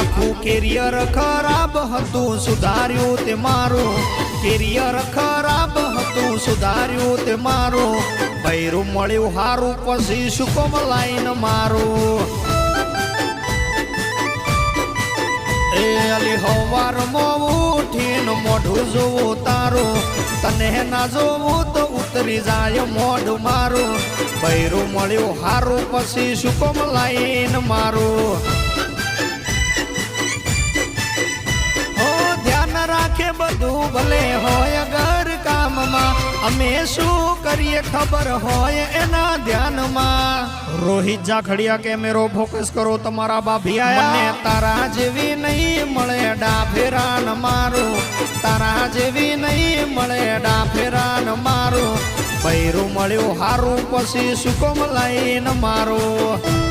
આખું કેરિયર ખરાબ હતું સુધાર્યું તે મારું કેરિયર ખરાબ હતું સુધાર્યું તે મારું બૈરું મળ્યું હારું પછી શું કોમ લાઈન મારું એ અલી હવાર મોં ઉઠીને મોઢું જોવું તારું તને ના જોવું તો ઉતરી જાય મોઢું મારું બૈરું મળ્યું હારું પછી શું કોમ લાઈન મારું રાખે બધું ભલે હોય ઘર કામમાં અમે શું કરીએ ખબર હોય એના ધ્યાનમાં રોહિત જાખડિયા કેમેરો ફોકસ કરો તમારા બાભિયા મને તારા જેવી નહીં મળે ડાફેરાન મારું તારા જેવી નહીં મળે ડાફેરાન મારું બૈરું મળ્યું હારું પછી શું કોમ લાઈન મારું